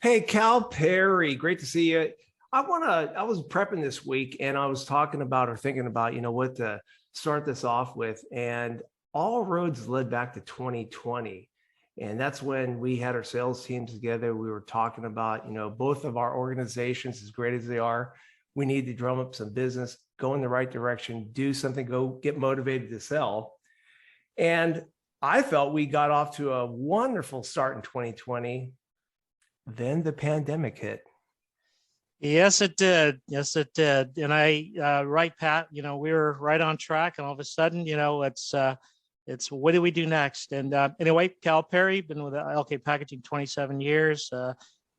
Hey, Cal Perry, great to see you. I was prepping this week and I was talking about or thinking about, what to start this off with. And all roads led back to 2020. And that's when we had our sales teams together. We were talking about, both of our organizations, as great as they are, we need to drum up some business, go in the right direction, do something, go get motivated to sell. And I felt we got off to a wonderful start in 2020. Then the pandemic hit. Yes, it did. Yes, it did. And right, Pat, we were right on track. And all of a sudden, it's what do we do next? And anyway, Cal Perry, been with LK Packaging 27 years.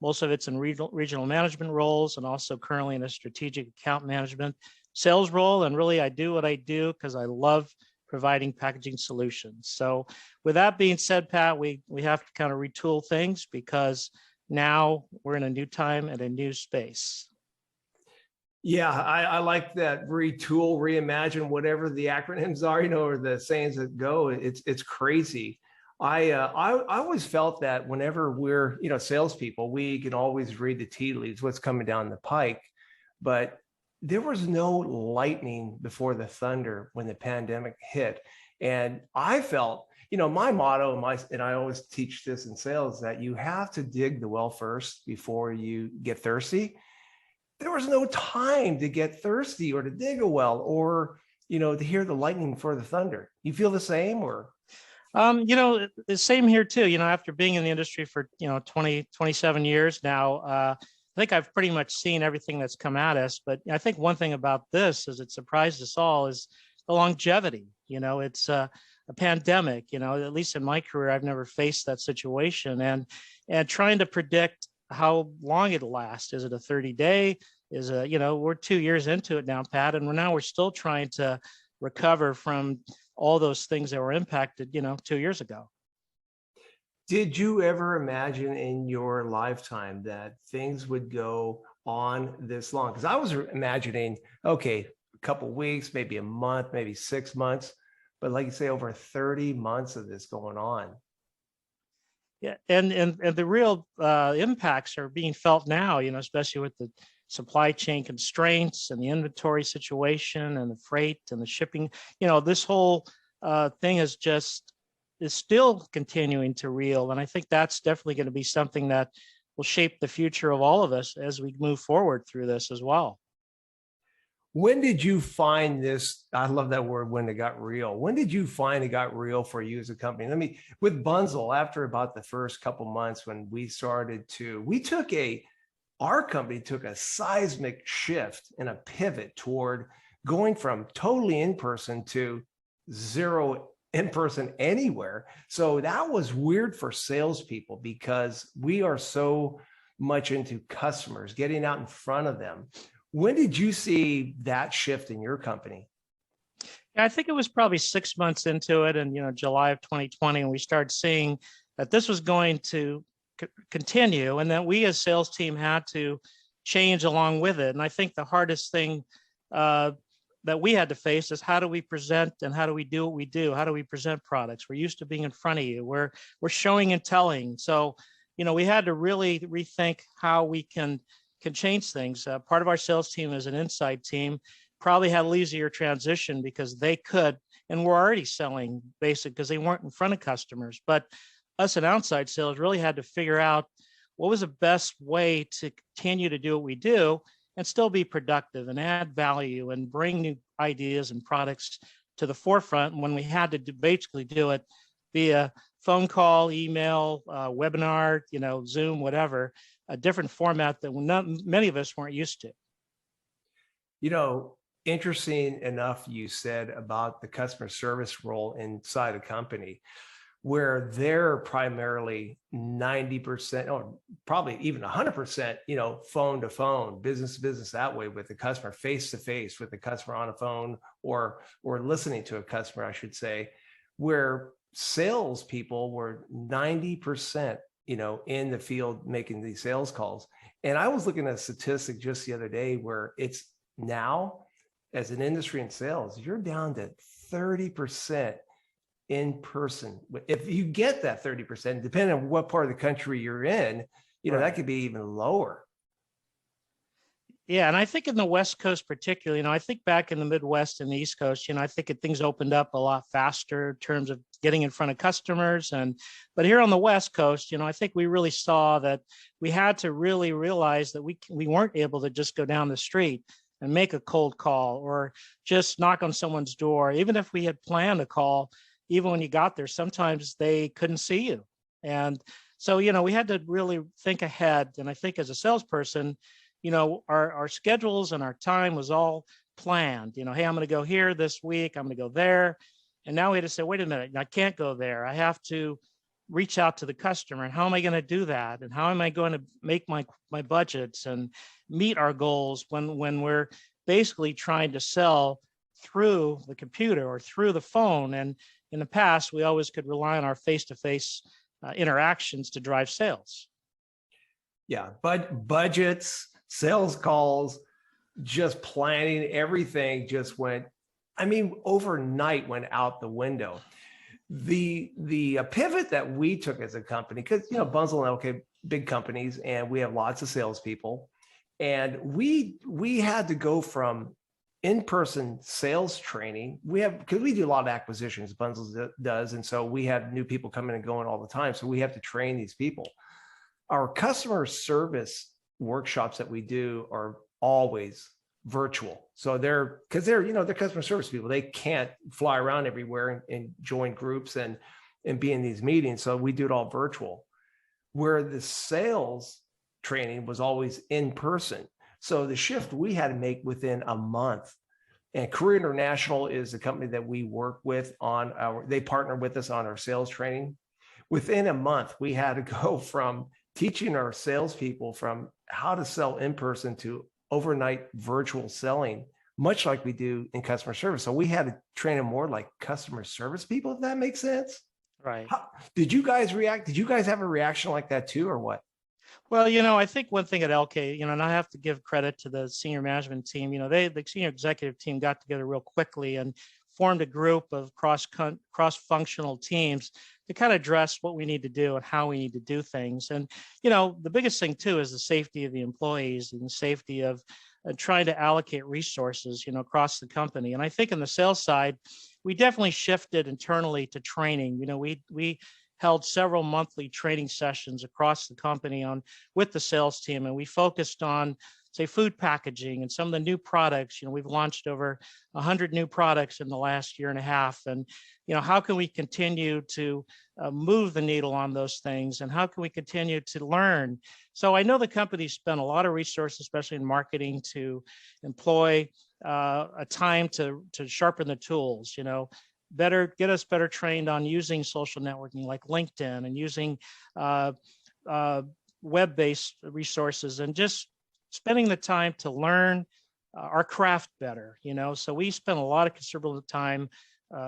Most of it's in regional management roles and also currently in a strategic account management sales role. And really, I do what I do because I love providing packaging solutions. So with that being said, Pat, we have to kind of retool things because now we're in a new time and a new space. Yeah, I like that retool, reimagine, whatever the acronyms are, or the sayings that go. It's crazy. I always felt that whenever we're salespeople, we can always read the tea leaves, what's coming down the pike, but there was no lightning before the thunder when the pandemic hit, and I felt my motto, and I always teach this in sales, that you have to dig the well first before you get thirsty. There was no time to get thirsty or to dig a well or, to hear the lightning before the thunder. You feel the same or? The same here too, after being in the industry for, 27 years now, I think I've pretty much seen everything that's come at us. But I think one thing about this is it surprised us all is the longevity. It's a pandemic, at least in my career, I've never faced that situation, and trying to predict how long it'll last. Is it a 30-day? Is we're 2 years into it now, Pat, and we're still trying to recover from all those things that were impacted, 2 years ago. Did you ever imagine in your lifetime that things would go on this long? Because I was imagining, okay, a couple of weeks, maybe a month, maybe 6 months. But like you say, over 30 months of this going on. Yeah, and the real impacts are being felt now, especially with the supply chain constraints and the inventory situation and the freight and the shipping. This whole thing is still continuing to reel. And I think that's definitely going to be something that will shape the future of all of us as we move forward through this as well. When did you find this? I love that word, when it got real. When did you find it got real for you as a company? With Bunzl, after about the first couple months when our company took a seismic shift and a pivot toward going from totally in-person to zero in-person anywhere. So that was weird for salespeople because we are so much into customers, getting out in front of them. When did you see that shift in your company? Yeah, I think it was probably 6 months into it, and July of 2020, and we started seeing that this was going to continue, and that we as sales team had to change along with it. And I think the hardest thing that we had to face is how do we present and how do we do what we do? How do we present products? We're used to being in front of you. We're showing and telling. So we had to really rethink how we can change things. Part of our sales team is an inside team, probably had an easier transition because they could, and we're already selling basic because they weren't in front of customers. But us in outside sales really had to figure out what was the best way to continue to do what we do and still be productive and add value and bring new ideas and products to the forefront when we had to basically do it via phone call, email, webinar, Zoom, whatever, a different format that many of us weren't used to. Interesting enough, you said about the customer service role inside a company where they're primarily 90% or probably even 100%, phone to phone, business to business that way with the customer, face to face with the customer on a phone or listening to a customer, I should say, where salespeople were 90%, in the field making these sales calls. And I was looking at a statistic just the other day where it's now, as an industry in sales, you're down to 30% in person. If you get that 30%, depending on what part of the country you're in, that Right. could be even lower. Yeah, and I think in the West Coast particularly, I think back in the Midwest and the East Coast, I think things opened up a lot faster in terms of getting in front of customers. But here on the West Coast, I think we really saw that we had to really realize that we weren't able to just go down the street and make a cold call or just knock on someone's door. Even if we had planned a call, even when you got there, sometimes they couldn't see you. And so, we had to really think ahead. And I think as a salesperson, our schedules and our time was all planned. Hey, I'm going to go here this week. I'm going to go there. And now we had to say, wait a minute, I can't go there. I have to reach out to the customer. And how am I going to do that? And how am I going to make my budgets and meet our goals when we're basically trying to sell through the computer or through the phone? And in the past, we always could rely on our face-to-face interactions to drive sales. Yeah, but budgets, sales calls, just planning, everything just went, overnight went out the window. The pivot that we took as a company, because Bunzl and LK, big companies, and we have lots of salespeople, and we had to go from in-person sales training. Because we do a lot of acquisitions, Bunzl does, and so we have new people coming and going all the time. So we have to train these people. Our customer service workshops that we do are always virtual. So they're customer service people. They can't fly around everywhere and join groups and be in these meetings. So we do it all virtual, where the sales training was always in person. So the shift we had to make within a month. And Career International is the company that we work with they partner with us on our sales training. Within a month, we had to go from teaching our salespeople from how to sell in person to overnight virtual selling, much like we do in customer service. So we had to train them more like customer service people, if that makes sense. Right. Did you guys react? Did you guys have a reaction like that too, or what? Well, I think one thing at LK, and I have to give credit to the senior management team, the senior executive team got together real quickly and formed a group of cross-functional teams to kind of address what we need to do and how we need to do things. And, the biggest thing too is the safety of the employees and the safety of trying to allocate resources, across the company. And I think in the sales side, we definitely shifted internally to training. We held several monthly training sessions across the company with the sales team, and we focused on, say, food packaging and some of the new products. We've launched over 100 new products in the last year and a half. And, how can we continue to move the needle on those things? And how can we continue to learn? So I know the company spent a lot of resources, especially in marketing, to employ a time to sharpen the tools, get us better trained on using social networking like LinkedIn and using web-based resources and just spending the time to learn our craft better, So we spent a lot of considerable time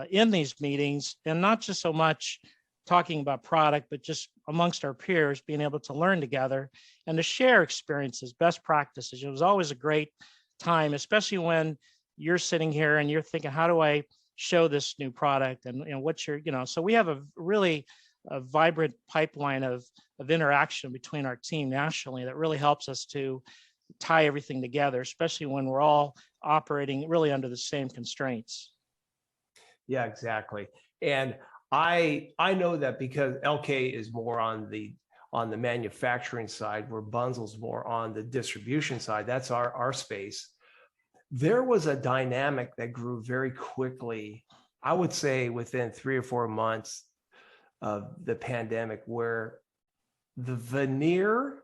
in these meetings, and not just so much talking about product, but just amongst our peers, being able to learn together and to share experiences, best practices. It was always a great time, especially when you're sitting here and you're thinking, how do I show this new product? And what's your, so we have a really vibrant pipeline of interaction between our team nationally that really helps us to tie everything together, especially when we're all operating really under the same constraints. Yeah, exactly. And I know that because LK is more on the manufacturing side, where Bunzl's more on the distribution side. That's our space. There was a dynamic that grew very quickly, I would say within 3 or 4 months of the pandemic, where the veneer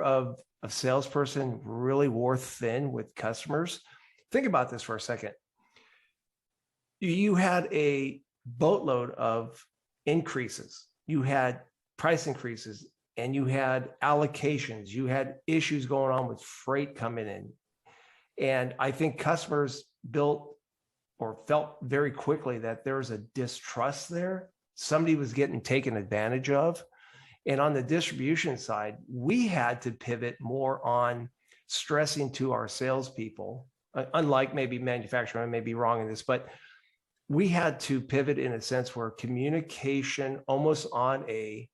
of salesperson really wore thin with customers. Think about this for a second. You had a boatload of increases. You had price increases, and you had allocations. You had issues going on with freight coming in. And I think customers built or felt very quickly that there was a distrust there. Somebody was getting taken advantage of. And on the distribution side, we had to pivot more on stressing to our salespeople, unlike maybe manufacturing. I may be wrong in this, but we had to pivot in a sense where communication almost on a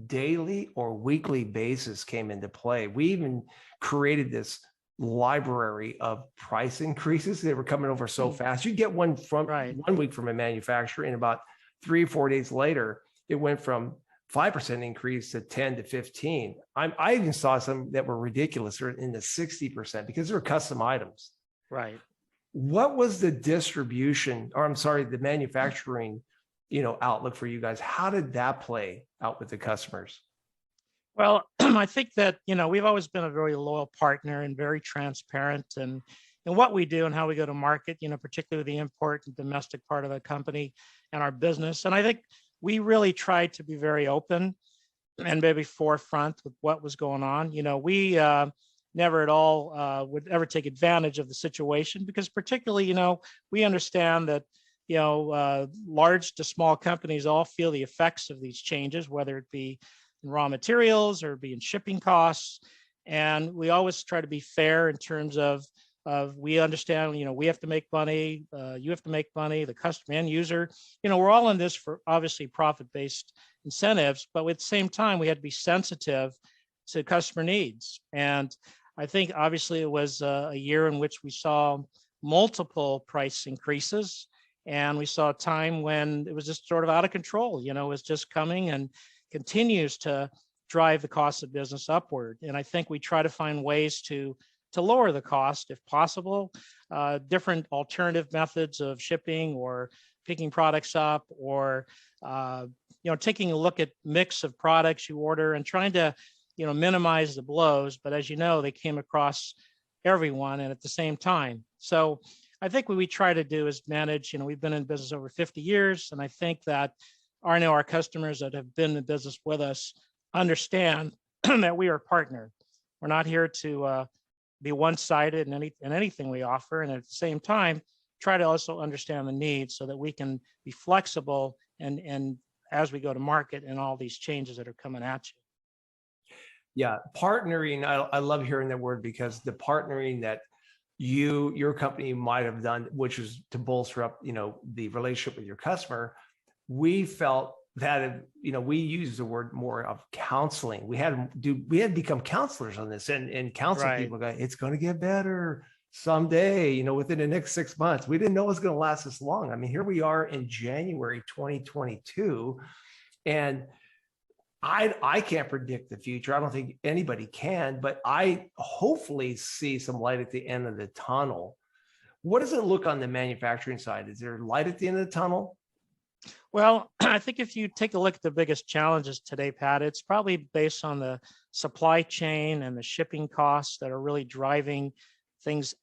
daily or weekly basis came into play. We even created this library of price increases. They were coming over so fast. You get one from Right. 1 week from a manufacturer, and about 3 or 4 days later, it went from 5% increase to 10 to 15. I even saw some that were ridiculous, or in the 60%, because they're custom items. Right. What was the distribution, or I'm sorry, the manufacturing, outlook for you guys? How did that play out with the customers? Well, I think that, we've always been a very loyal partner and very transparent in what we do and how we go to market, particularly the import and domestic part of the company and our business. And I think we really tried to be very open and maybe forefront with what was going on. We never at all would ever take advantage of the situation, because particularly, we understand that, large to small companies all feel the effects of these changes, whether it be in raw materials or be in shipping costs. And we always try to be fair in terms of we understand, we have to make money, you have to make money, the customer end user, we're all in this for obviously profit-based incentives, but at the same time, we had to be sensitive to customer needs. And I think obviously it was a year in which we saw multiple price increases, and we saw a time when it was just sort of out of control, it was just coming and continues to drive the cost of business upward. And I think we try to find ways to lower the cost if possible, different alternative methods of shipping or picking products up, or taking a look at mix of products you order and trying to minimize the blows. But as you know, they came across everyone and at the same time. So I think what we try to do is manage, we've been in business over 50 years. And I think that our customers that have been in business with us understand that we are a partner. We're not here to be one-sided in anything we offer. And at the same time, try to also understand the needs so that we can be flexible and as we go to market and all these changes that are coming at you. Yeah, partnering. I love hearing that word, because the partnering that your company might have done, which was to bolster up, the relationship with your customer, we felt that, we use the word more of counseling. We had to become counselors on this and counsel Right. people. It's going to get better someday, within the next 6 months. We didn't know it was going to last this long. I mean, here we are in January 2022, and I can't predict the future. I don't think anybody can, but I hopefully see some light at the end of the tunnel. What does it look on the manufacturing side? Is there light at the end of the tunnel? Well, I think if you take a look at the biggest challenges today, Pat, it's probably based on the supply chain and the shipping costs that are really driving things,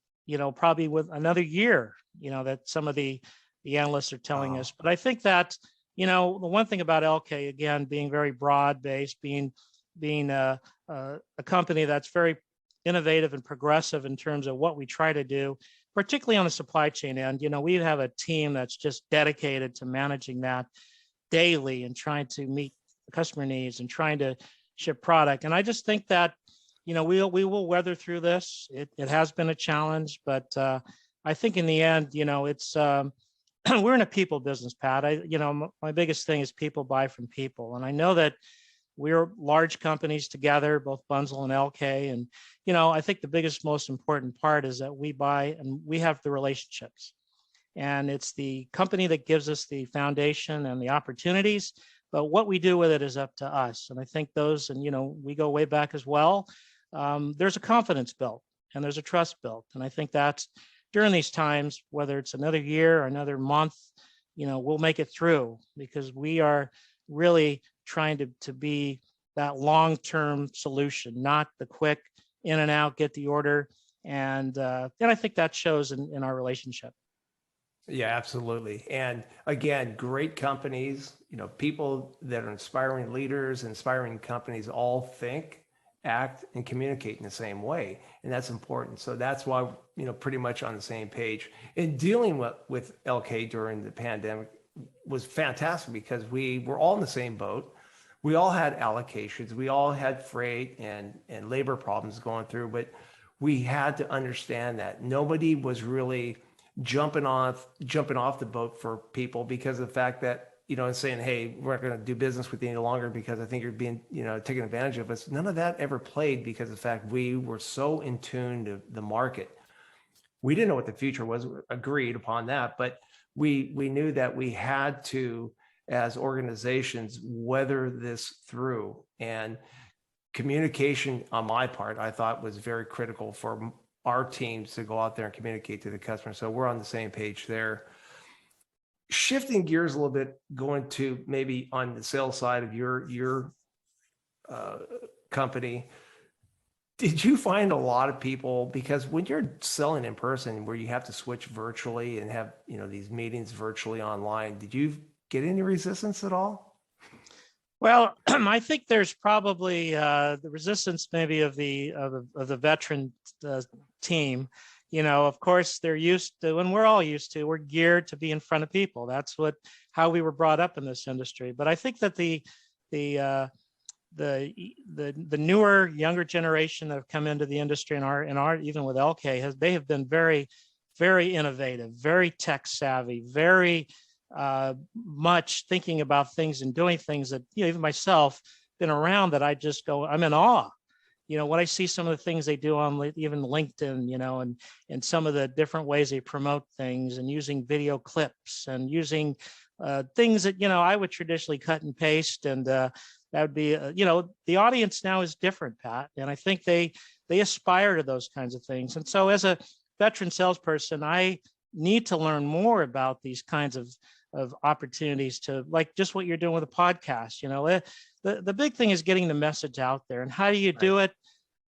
probably with another year, that some of the analysts are telling us. But I think that, the one thing about LK, again, being very broad-based, being a company that's very innovative and progressive in terms of what we try to do, particularly on the supply chain end, we have a team that's just dedicated to managing that daily and trying to meet customer needs and trying to ship product. And I just think that, we will weather through this. It has been a challenge, but I think in the end, it's we're in a people business, Pat. My biggest thing is people buy from people. And I know that we're large companies together, both Bunzl and LK. And, I think the biggest, most important part is that we buy and we have the relationships. And it's the company that gives us the foundation and the opportunities. But what we do with it is up to us. And I think those, and, we go way back as well. There's a confidence built and there's a trust built. And I think that's during these times, whether it's another year or another month, we'll make it through, because we are really trying to be that long-term solution, not the quick in and out, get the order. And then I think that shows in our relationship. Yeah, absolutely. And again, great companies, people that are inspiring leaders, inspiring companies, all think, act, and communicate in the same way. And that's important. So that's why, pretty much on the same page. And dealing with LK during the pandemic was fantastic, because we were all in the same boat. We all had allocations. We all had freight and labor problems going through, but we had to understand that nobody was really jumping off the boat for people, because of the fact that and saying, hey, we're not going to do business with you any longer because I think you're being, taken advantage of us. None of that ever played because of the fact we were so in tune to the market. We didn't know what the future was, agreed upon that, but we knew that we had to, as organizations, weather this through. And communication on my part, I thought was very critical for our teams to go out there and communicate to the customer. So we're on the same page there. Shifting gears a little bit, going to maybe on the sales side of your company, did you find a lot of people, because when you're selling in person where you have to switch virtually and have, these meetings virtually online, did you get any resistance at all? Well, I think there's probably the resistance maybe of the veteran team. Of course, they're used to, and we're all used to, we're geared to be in front of people. That's how we were brought up in this industry. But I think that the newer, younger generation that have come into the industry and our even with LK they have been very, very innovative, very tech savvy, very much thinking about things and doing things that, even myself been around, that I just go, I'm in awe. When I see some of the things they do on even LinkedIn, and some of the different ways they promote things, and using video clips and using things that, I would traditionally cut and paste. And that would be, the audience now is different, Pat. And I think they aspire to those kinds of things. And so as a veteran salesperson, I need to learn more about these kinds of opportunities to, like just what you're doing with a podcast. The big thing is getting the message out there. And how do you do it?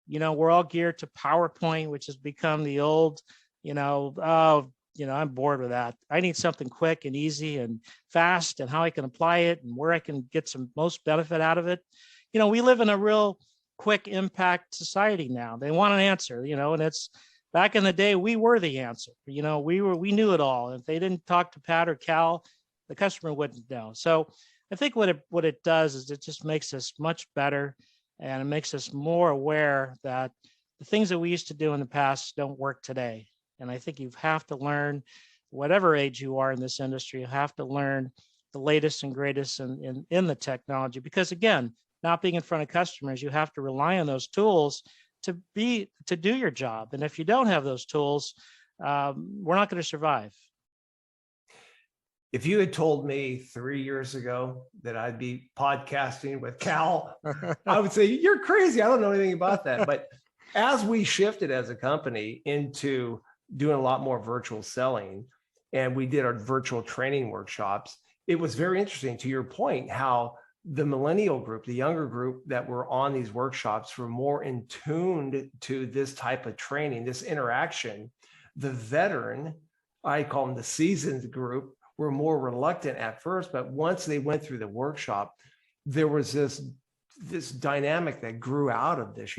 We're all geared to PowerPoint, which has become the old, I'm bored with that. I need something quick and easy and fast, and how I can apply it and where I can get some most benefit out of it. We live in a real quick impact society now. They want an answer, and it's back in the day, we were the answer. We knew it all. If they didn't talk to Pat or Cal, the customer wouldn't know. So I think what it does is it just makes us much better, and it makes us more aware that the things that we used to do in the past don't work today. And I think you have to learn, whatever age you are in this industry, you have to learn the latest and greatest in the technology. Because again, not being in front of customers, you have to rely on those tools to do your job. And if you don't have those tools, we're not going to survive. If you had told me 3 years ago that I'd be podcasting with Cal, I would say, you're crazy. I don't know anything about that. But as we shifted as a company into doing a lot more virtual selling, and we did our virtual training workshops, it was very interesting, to your point, how the millennial group, the younger group that were on these workshops, were more in tuned to this type of training, this interaction. The veteran, I call them the seasoned group, were more reluctant at first, but once they went through the workshop, there was this dynamic that grew out of this,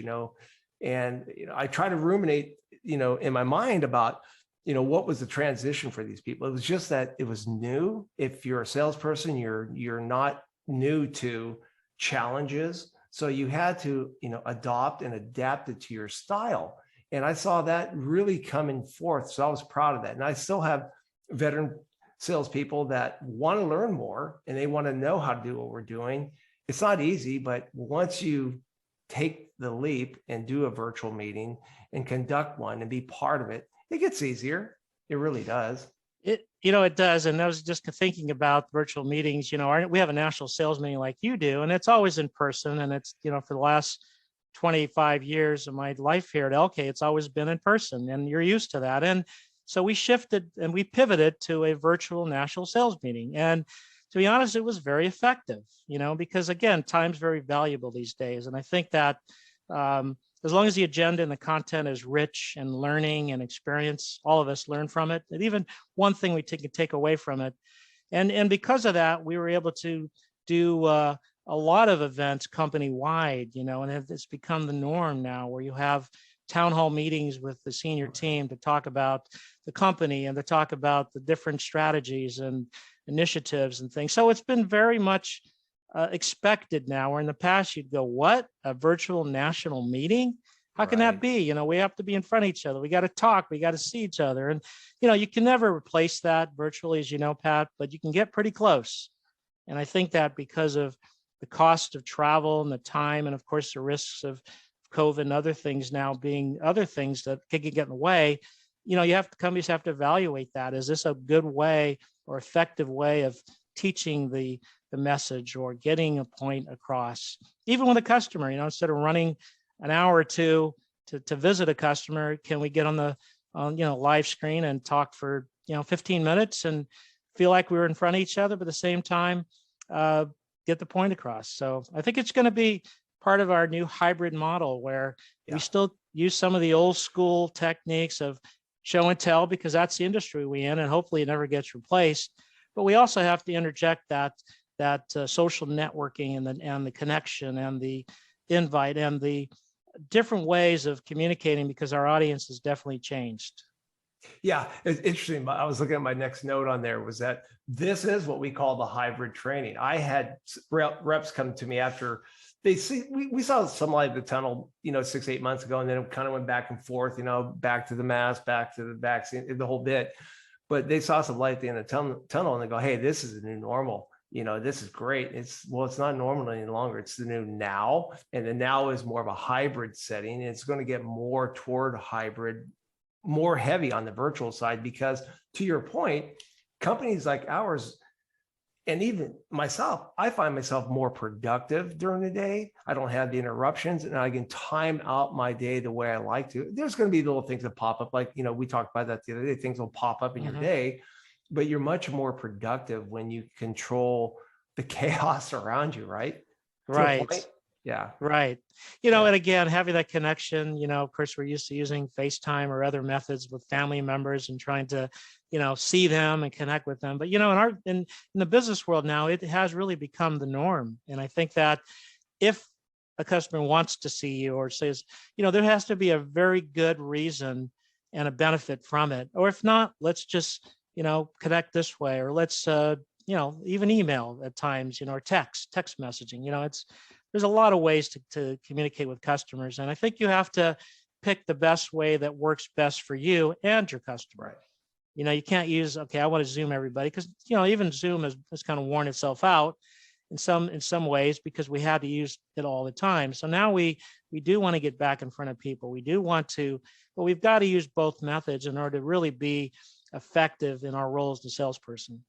and I try to ruminate, in my mind about, what was the transition for these people. It was just that it was new. If you're a salesperson, you're not new to challenges, so you had to, adopt and adapt it to your style. And I saw that really coming forth, so I was proud of that. And I still have veteran salespeople that want to learn more, and they want to know how to do what we're doing. It's not easy, but once you take the leap and do a virtual meeting and conduct one and be part of it, it gets easier. It really does. It does. And I was just thinking about virtual meetings. We have a national sales meeting like you do, and it's always in person. And it's, for the last 25 years of my life here at LK, it's always been in person, and you're used to that. And so we shifted and we pivoted to a virtual national sales meeting. And to be honest, it was very effective, because again, time's very valuable these days. And I think that as long as the agenda and the content is rich and learning and experience, all of us learn from it. And even one thing we can take away from it. And because of that, we were able to do a lot of events company-wide, and it's become the norm now, where you have town hall meetings with the senior team to talk about the company and to talk about the different strategies and initiatives and things. So it's been very much expected now, where in the past you'd go, what, a virtual national meeting? How can that be? We have to be in front of each other. We got to talk. We got to see each other. And, you can never replace that virtually, as you know, Pat, but you can get pretty close. And I think that because of the cost of travel and the time, and of course the risks of COVID and other things now being other things that can get in the way, companies have to evaluate that. Is this a good way or effective way of teaching the message or getting a point across, even with a customer? Instead of running an hour or two to visit a customer, can we get on the live screen and talk for 15 minutes and feel like we were in front of each other, but at the same time get the point across? So I think it's going to be part of our new hybrid model where we still use some of the old school techniques of show and tell, because that's the industry we're in, and hopefully it never gets replaced. But we also have to interject that social networking and the connection and the invite and the different ways of communicating, because our audience has definitely changed. Yeah, it's interesting. I was looking at my next note on there was that this is what we call the hybrid training. I had reps come to me after they see, we saw some light at the tunnel, 6-8 months ago, and then it kind of went back and forth, back to the mask, back to the vaccine, the whole bit. But they saw some light at the end of the tunnel, and they go, hey, this is the new normal. This is great. It's not normal any longer. It's the new now. And the now is more of a hybrid setting. It's going to get more toward hybrid, more heavy on the virtual side, because to your point, companies like ours, and even myself, I find myself more productive during the day. I don't have the interruptions, and I can time out my day the way I like to. There's going to be little things that pop up, like, we talked about that the other day, things will pop up in your day, but you're much more productive when you control the chaos around you, right? Right. Yeah. Right. And again, having that connection, of course, we're used to using FaceTime or other methods with family members and trying to, see them and connect with them. But, in the business world now, it has really become the norm. And I think that if a customer wants to see you or says, there has to be a very good reason and a benefit from it. Or if not, let's just, connect this way, or let's, even email at times, or text messaging. There's a lot of ways to communicate with customers. And I think you have to pick the best way that works best for you and your customer. Right. You can't use, I want to Zoom everybody, because, even Zoom has kind of worn itself out in some ways, because we had to use it all the time. So now we do want to get back in front of people. We do want to, but we've got to use both methods in order to really be effective in our role as the salesperson.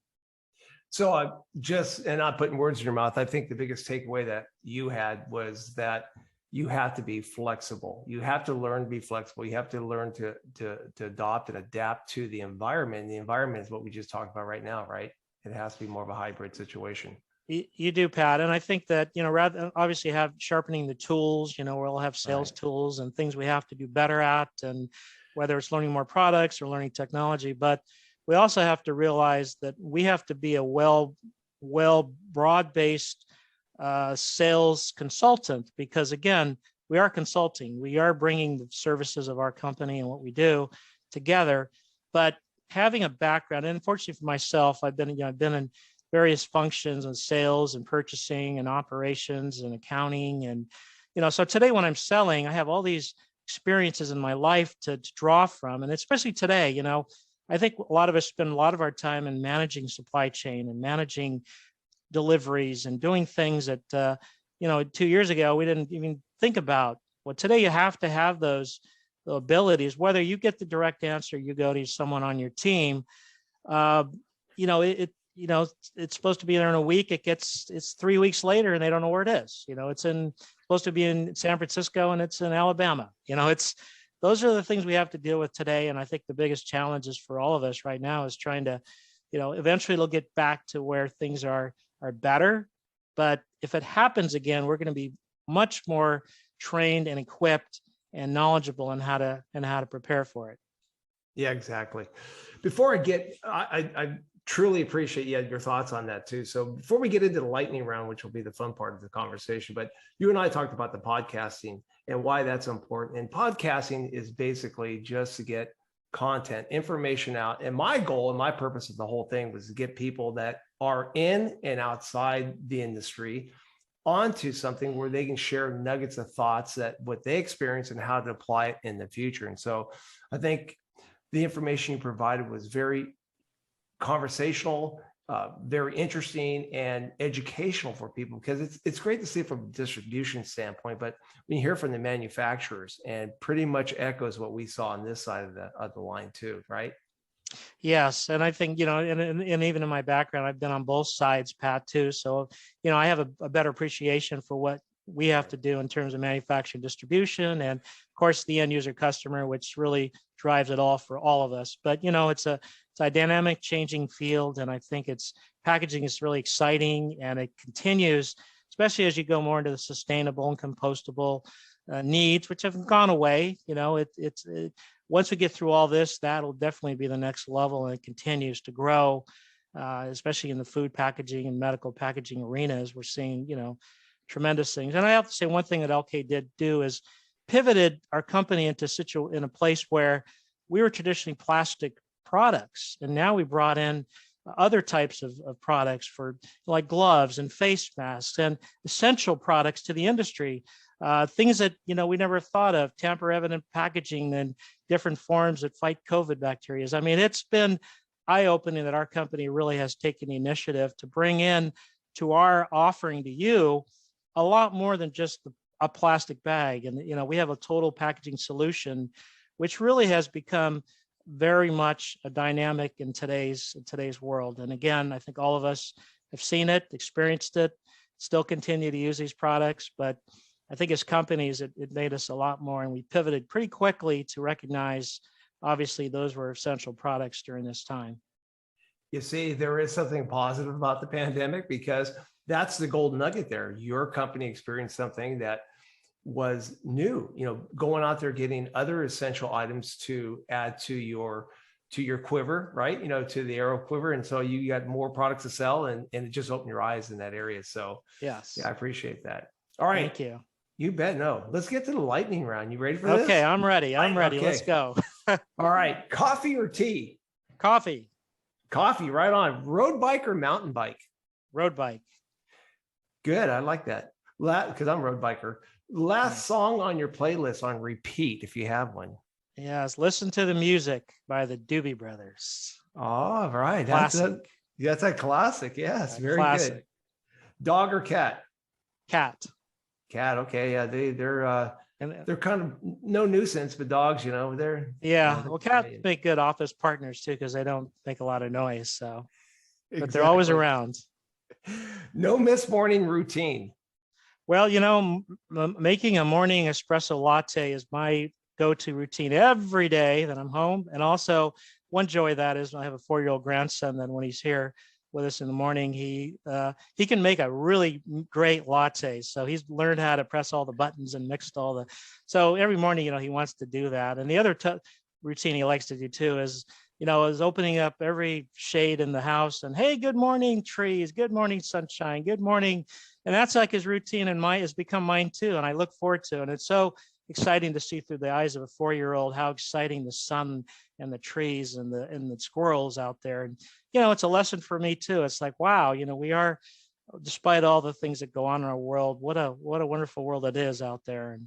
So and not putting words in your mouth, I think the biggest takeaway that you had was that you have to be flexible. You have to learn to be flexible. You have to learn to adopt and adapt to the environment. And the environment is what we just talked about right now, right? It has to be more of a hybrid situation. You do, Pat. And I think that, rather than obviously have sharpening the tools, we'll have sales tools and things we have to do better at, and whether it's learning more products or learning technology, but we also have to realize that we have to be a well broad-based sales consultant, because again, we are consulting. We are bringing the services of our company and what we do together. But having a background, and unfortunately for myself, I've been in various functions of sales and purchasing and operations and accounting, and so today when I'm selling, I have all these experiences in my life to draw from, and especially today, I think a lot of us spend a lot of our time in managing supply chain and managing deliveries and doing things that, 2 years ago, we didn't even think about. Well, today you have to have those abilities, whether you get the direct answer, you go to someone on your team, it's supposed to be there in a week. It's 3 weeks later and they don't know where it is. It's supposed to be in San Francisco and it's in Alabama. Those are the things we have to deal with today. And I think the biggest challenges for all of us right now is trying to, eventually it'll get back to where things are better. But if it happens again, we're going to be much more trained and equipped and knowledgeable in how to prepare for it. Yeah, exactly. Before I truly appreciate your thoughts on that too. So before we get into the lightning round, which will be the fun part of the conversation, but you and I talked about the podcasting and why that's important. And podcasting is basically just to get content, information out. And my goal and my purpose of the whole thing was to get people that are in and outside the industry onto something where they can share nuggets of thoughts that what they experience and how to apply it in the future. And so I think the information you provided was very conversational very interesting and educational for people, because it's great to see it from a distribution standpoint, but when you hear from the manufacturers, and pretty much echoes what we saw on this side of the line too, right? Yes, and I think, and even in my background, I've been on both sides, Pat, too. So, I have a better appreciation for what we have to do in terms of manufacturing, distribution, and of course the end user customer, which really drives it all for all of us. But it's a dynamic, changing field, and I think packaging is really exciting, and it continues, especially as you go more into the sustainable and compostable needs, which haven't gone away. Once we get through all this, that'll definitely be the next level, and it continues to grow, especially in the food packaging and medical packaging arenas. We're seeing, tremendous things. And I have to say, one thing that LK did do is pivoted our company in a place where we were traditionally plastic products, and now we brought in other types of products for like gloves and face masks and essential products to the industry. Things that we never thought of, tamper-evident packaging and different forms that fight COVID bacteria. I mean, it's been eye-opening that our company really has taken the initiative to bring in to our offering to you a lot more than just a plastic bag. And we have a total packaging solution, which really has become very much a dynamic in today's world. And again, I think all of us have seen it, experienced it, still continue to use these products, but I think as companies, it made us a lot more, and we pivoted pretty quickly to recognize, obviously, those were essential products during this time. You see, there is something positive about the pandemic, because that's the golden nugget there. Your company experienced something that was new, going out there, getting other essential items to add to your quiver, right? To the arrow quiver. And so you got more products to sell, and it just opened your eyes in that area. So yes, yeah, I appreciate that. All right. Thank you. You bet. No, let's get to the lightning round. You ready for this? Okay, I'm ready. Okay. Let's go. All right. Coffee or tea? Coffee. Coffee, right on. Road bike or mountain bike? Road bike. Good. I like that. Because I'm a road biker. Last song on your playlist on repeat, if you have one. Yes. Listen to the Music by the Doobie Brothers. All right. Classic. That's a classic. Yes. Very classic. good. Dog or cat? Cat. Cat. Okay. Yeah. They're kind of no nuisance, but dogs, they're. Yeah. Well, cats make good office partners too, because they don't make a lot of noise. So, Exactly. But they're always around. No miss morning routine. Well, making a morning espresso latte is my go-to routine every day that I'm home. And also, one joy of that is I have a 4-year-old grandson that when he's here with us in the morning, he can make a really great latte. So he's learned how to press all the buttons and mixed all the. So every morning, he wants to do that. And the other routine he likes to do too is opening up every shade in the house and, hey, good morning, trees. Good morning, sunshine. Good morning. And that's like his routine, and has become mine too. And I look forward to it. And it's so exciting to see through the eyes of a 4-year-old how exciting the sun and the trees and the squirrels out there. And, it's a lesson for me too. It's like, wow, we are, despite all the things that go on in our world, what a wonderful world it is out there.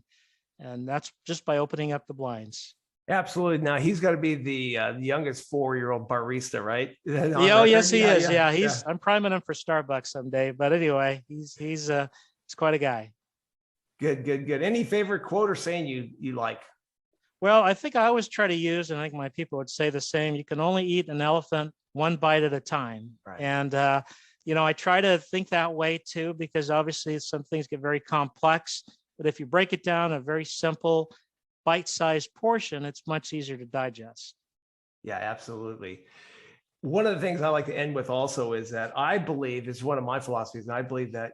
And that's just by opening up the blinds. Absolutely. Now he's got to be the youngest 4-year-old barista, right? Oh, yes, he is. Yeah. I'm priming him for Starbucks someday. But anyway, he's quite a guy. Good. Any favorite quote or saying you like? Well, I think I always try to use, and I think my people would say the same. You can only eat an elephant one bite at a time. Right. And I try to think that way too, because obviously some things get very complex. But if you break it down a very simple, bite-sized portion, it's much easier to digest. Yeah, absolutely. One of the things I like to end with also is that I believe, it's one of my philosophies, and I believe that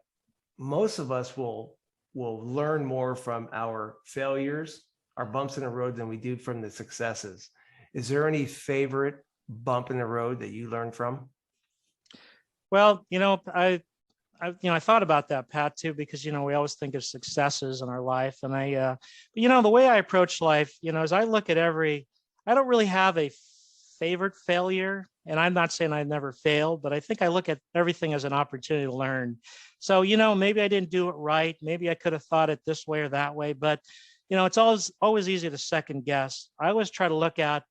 most of us will learn more from our failures, our bumps in the road, than we do from the successes. Is there any favorite bump in the road that you learned from? Well, I thought about that, Pat, too, because, we always think of successes in our life. And the way I approach life, as I look at I don't really have a favorite failure. And I'm not saying I never failed, but I think I look at everything as an opportunity to learn. So, maybe I didn't do it right. Maybe I could have thought it this way or that way. But, it's always easy to second guess. I always try to look at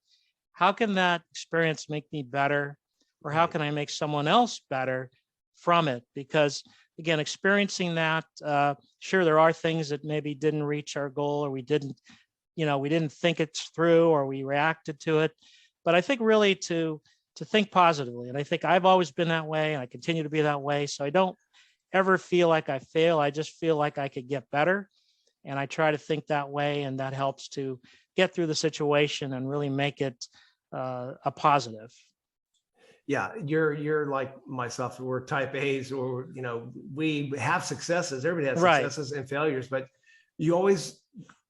how can that experience make me better? or how can I make someone else better from it? Because again, experiencing that, sure, there are things that maybe didn't reach our goal, or we didn't think it through, or we reacted to it. But I think really to think positively. And I think I've always been that way, and I continue to be that way. So I don't ever feel like I fail. I just feel like I could get better. And I try to think that way, and that helps to get through the situation and really make it a positive. Yeah, you're like myself. We're type A's, or we have successes. Everybody has Right. successes and failures, but you always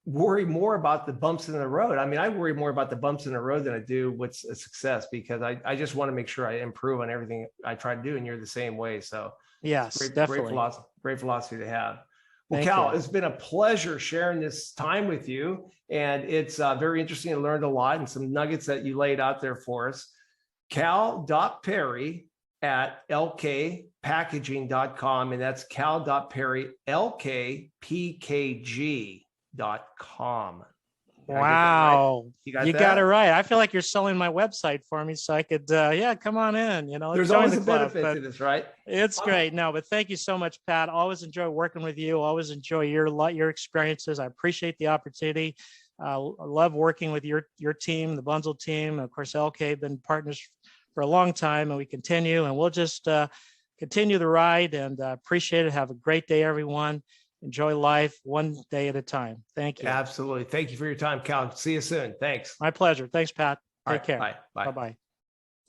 worry more about the bumps in the road. I mean, I worry more about the bumps in the road than I do what's a success, because I just want to make sure I improve on everything I try to do, and you're the same way. So yes, definitely. Great philosophy to have. Well, Thank Cal, you. it's been a pleasure sharing this time with you, and it's very interesting. I learned a lot, and some nuggets that you laid out there for us. cal.perry@lkpackaging.com, and that's cal.perry@lkpkg.com. Wow. You got it right. I feel like you're selling my website for me, so I could, come on in, There's join always the a club. benefit to this, right? It's great. No, but thank you so much, Pat. Always enjoy working with you. Always enjoy your experiences. I appreciate the opportunity. I love working with your team, the Bunzel team. Of course, LK been partners for a long time, and we continue, and we'll just continue the ride, and appreciate it. Have a great day, everyone. Enjoy life one day at a time. Thank you. Absolutely. Thank you for your time, Cal. See you soon. Thanks. My pleasure. Thanks, Pat. Take care. Bye. Bye-bye.